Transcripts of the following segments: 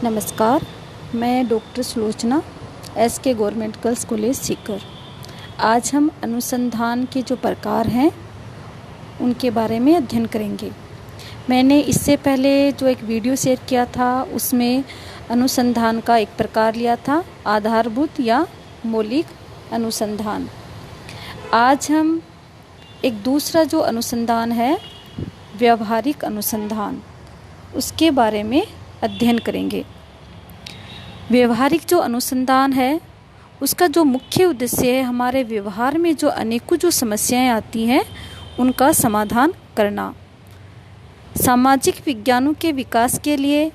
नमस्कार, मैं doctor Sulochana SK government girls college Sikar. आज हम अनुसंधान के जो प्रकार हैं उनके बारे में अध्ययन करेंगे। मैंने इससे पहले जो एक वीडियो शेयर किया था उसमें अनुसंधान का एक प्रकार लिया था, आधारभूत या मौलिक अनुसंधान। आज हम एक दूसरा जो अनुसंधान है, व्यावहारिक अनुसंधान, उसके बारे में अध्ययन करेंगे। व्यवहारिक जो अनुसंधान है उसका जो मुख्य उद्देश्य है हमारे व्यवहार में जो अनेकों जो समस्याएं आती हैं उनका समाधान करना। सामाजिक विज्ञानों के विकास के लिए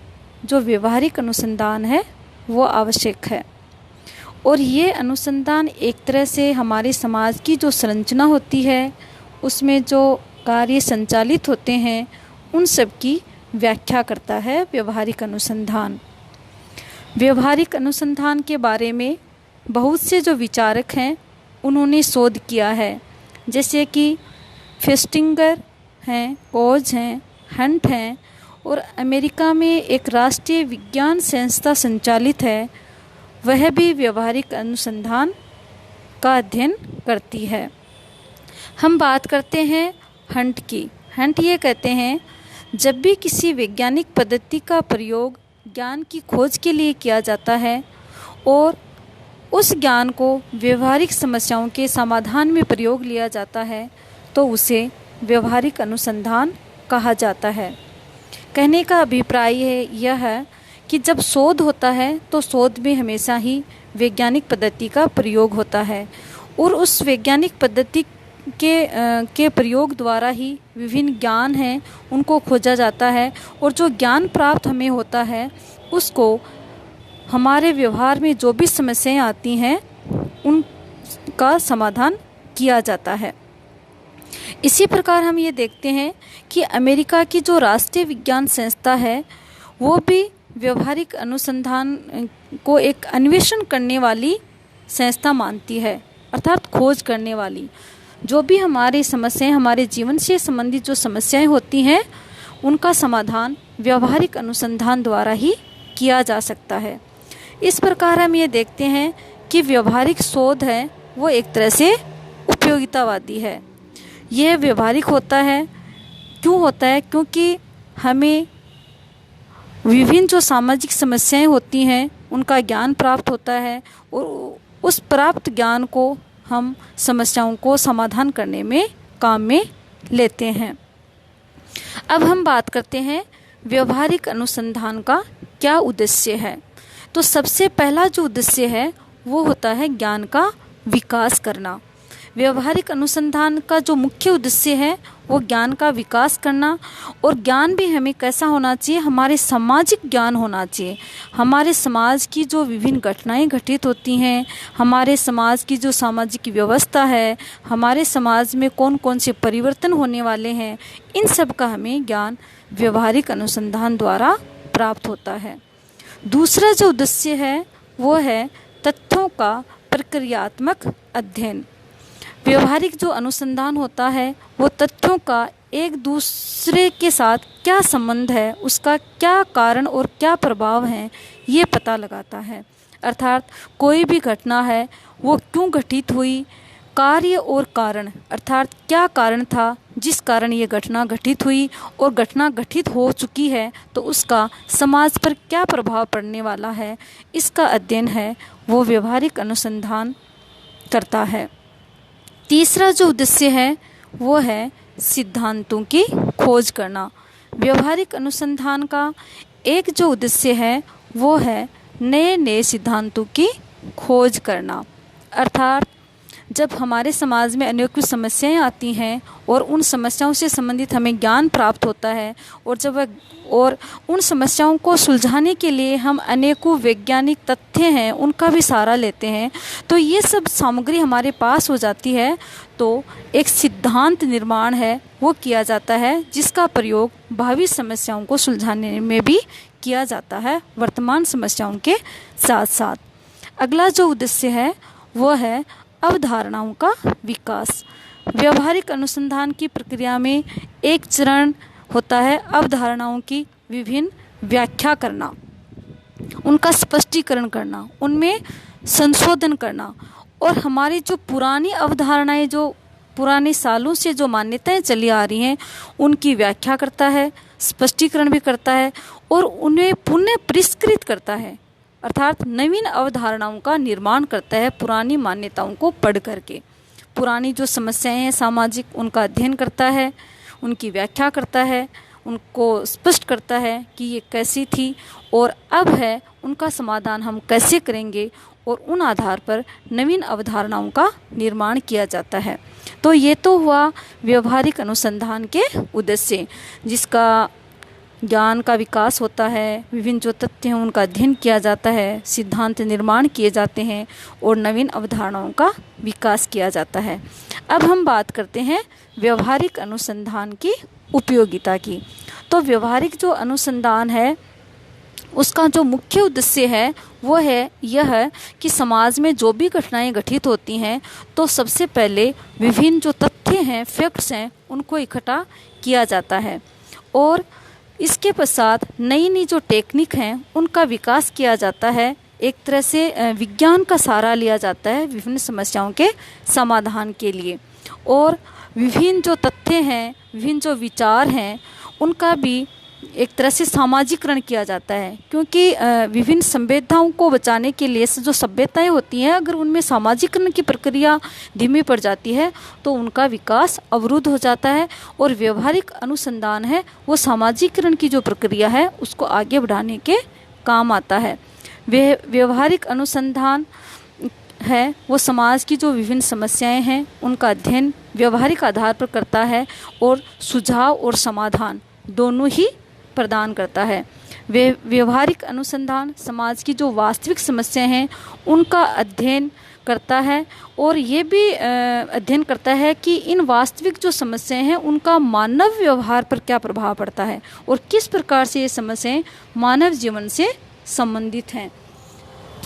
जो व्यवहारिक अनुसंधान है वो आवश्यक है और ये अनुसंधान एक तरह से हमारे समाज की जो संरचना होती है उसमें जो कार्य संचालित होते हैं उन सब की व्याख्या करता है व्यवहारिक अनुसंधान। व्यवहारिक अनुसंधान के बारे में बहुत से जो विचारक हैं उन्होंने शोध किया है, जैसे कि फेस्टिंगर हैं, कोज हैं, हंट हैं और अमेरिका में एक राष्ट्रीय विज्ञान संस्था संचालित है, वह भी व्यवहारिक अनुसंधान का अध्ययन करती है। हम बात करते हैं हंट की। हंट ये कहते हैं, जब भी किसी वैज्ञानिक पद्धति का प्रयोग ज्ञान की खोज के लिए किया जाता है और उस ज्ञान को व्यवहारिक समस्याओं के समाधान में प्रयोग लिया जाता है तो उसे व्यवहारिक अनुसंधान कहा जाता है। कहने का अभिप्राय यह है कि जब शोध होता है तो शोध में हमेशा ही वैज्ञानिक पद्धति का प्रयोग होता है और उस वैज्ञानिक पद्धति के प्रयोग द्वारा ही विभिन्न ज्ञान हैं उनको खोजा जाता है और जो ज्ञान प्राप्त हमें होता है उसको हमारे व्यवहार में जो भी समस्याएं आती हैं उनका समाधान किया जाता है। इसी प्रकार हम ये देखते हैं कि अमेरिका की जो राष्ट्रीय विज्ञान संस्था है वो भी व्यवहारिक अनुसंधान को एक अन्वेषण करने वाली संस्था मानती है, अर्थात खोज करने वाली। जो भी हमारी समस्याएं, हमारे जीवन से संबंधित जो समस्याएं होती हैं उनका समाधान व्यवहारिक अनुसंधान द्वारा ही किया जा सकता है। इस प्रकार हम ये देखते हैं कि व्यवहारिक शोध है वो एक तरह से उपयोगितावादी है। यह व्यवहारिक होता है, क्यों होता है? क्योंकि हमें विभिन्न जो सामाजिक समस्याएं होती हैं उनका ज्ञान प्राप्त होता है और उस प्राप्त ज्ञान को हम समस्याओं को समाधान करने में काम में लेते हैं। अब हम बात करते हैं व्यवहारिक अनुसंधान का क्या उद्देश्य है। तो सबसे पहला जो उद्देश्य है वो होता है ज्ञान का विकास करना। व्यवहारिक अनुसंधान का जो मुख्य उद्देश्य है वो ज्ञान का विकास करना, और ज्ञान भी हमें कैसा होना चाहिए? हमारे सामाजिक ज्ञान होना चाहिए। हमारे समाज की जो विभिन्न घटनाएं घटित होती हैं, हमारे समाज की जो सामाजिक व्यवस्था है, हमारे समाज में कौन कौन से परिवर्तन होने वाले हैं, इन सब का हमें ज्ञान व्यवहारिक अनुसंधान द्वारा प्राप्त होता है। दूसरा जो उद्देश्य है वो है तथ्यों का प्रक्रियात्मक अध्ययन। व्यवहारिक जो अनुसंधान होता है वो तथ्यों का एक दूसरे के साथ क्या संबंध है, उसका क्या कारण और क्या प्रभाव है, ये पता लगाता है। अर्थात कोई भी घटना है वो क्यों घटित हुई, कार्य और कारण, अर्थात क्या कारण था जिस कारण ये घटना घटित हुई, और घटना घटित हो चुकी है तो उसका समाज पर क्या प्रभाव पड़ने वाला है, इसका अध्ययन है वो व्यवहारिक अनुसंधान करता है। तीसरा जो उद्देश्य है वो है सिद्धांतों की खोज करना। व्यवहारिक अनुसंधान का एक जो उद्देश्य है वो है नए नए सिद्धांतों की खोज करना। अर्थात जब हमारे समाज में अनेकों समस्याएं आती हैं और उन समस्याओं से संबंधित हमें ज्ञान प्राप्त होता है और उन समस्याओं को सुलझाने के लिए हम अनेकों वैज्ञानिक तथ्य हैं उनका भी सहारा लेते हैं, तो ये सब सामग्री हमारे पास हो जाती है तो एक सिद्धांत निर्माण है वो किया जाता है, जिसका प्रयोग भावी समस्याओं को सुलझाने में भी किया जाता है वर्तमान समस्याओं के साथ साथ। अगला जो उद्देश्य है वो है अवधारणाओं का विकास। व्यवहारिक अनुसंधान की प्रक्रिया में एक चरण होता है अवधारणाओं की विभिन्न व्याख्या करना। उनका स्पष्टीकरण करना, उनमें संशोधन करना और हमारी जो पुरानी अवधारणाएं, जो पुराने सालों से जो मान्यताएं चली आ रही हैं, उनकी व्याख्या करता है, स्पष्टीकरण भी करता है और उन्हें पुनः परिष्कृत करता है, अर्थात नवीन अवधारणाओं का निर्माण करता है पुरानी मान्यताओं को पढ़ करके। पुरानी जो समस्याएं हैं सामाजिक, उनका अध्ययन करता है, उनकी व्याख्या करता है, उनको स्पष्ट करता है कि ये कैसी थी और अब है उनका समाधान हम कैसे करेंगे, और उन आधार पर नवीन अवधारणाओं का निर्माण किया जाता है। तो ये तो हुआ व्यवहारिक अनुसंधान के उद्देश्य, जिसका ज्ञान का विकास होता है, विभिन्न जो तथ्य हैं उनका अध्ययन किया जाता है, सिद्धांत निर्माण किए जाते हैं और नवीन अवधारणाओं का विकास किया जाता है। अब हम बात करते हैं व्यवहारिक अनुसंधान की उपयोगिता की। तो व्यवहारिक जो अनुसंधान है उसका जो मुख्य उद्देश्य है वो है यह कि समाज में जो भी घटनाएं घटित होती हैं तो सबसे पहले विभिन्न जो तथ्य हैं, फैक्ट्स हैं, उनको इकट्ठा किया जाता है और इसके पश्चात नई नई जो टेक्निक हैं उनका विकास किया जाता है। एक तरह से विज्ञान का सहारा लिया जाता है विभिन्न समस्याओं के समाधान के लिए, और विभिन्न जो तथ्य हैं, विभिन्न जो विचार हैं, उनका भी एक तरह से सामाजिकरण किया जाता है, क्योंकि विभिन्न सभ्यताओं को बचाने के लिए जो सभ्यताएं होती हैं, अगर उनमें सामाजिकरण की प्रक्रिया धीमी पड़ जाती है तो उनका विकास अवरुद्ध हो जाता है, और व्यवहारिक अनुसंधान है वो सामाजिकरण की जो प्रक्रिया है उसको आगे बढ़ाने के काम आता है। व्यवहारिक अनुसंधान है वो समाज की जो विभिन्न समस्याएं हैं उनका अध्ययन व्यवहारिक आधार पर करता है और सुझाव और समाधान दोनों ही प्रदान करता है। व्यवहारिक अनुसंधान समाज की जो वास्तविक समस्याएं हैं उनका अध्ययन करता है और ये भी अध्ययन करता है कि इन वास्तविक जो समस्याएं हैं उनका मानव व्यवहार पर क्या प्रभाव पड़ता है और किस प्रकार से ये समस्याएं मानव जीवन से संबंधित हैं।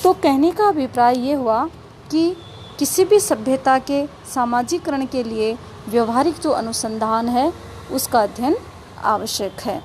तो कहने का अभिप्राय ये हुआ कि किसी भी सभ्यता के सामाजिकरण के लिए व्यवहारिक जो अनुसंधान है उसका अध्ययन आवश्यक है।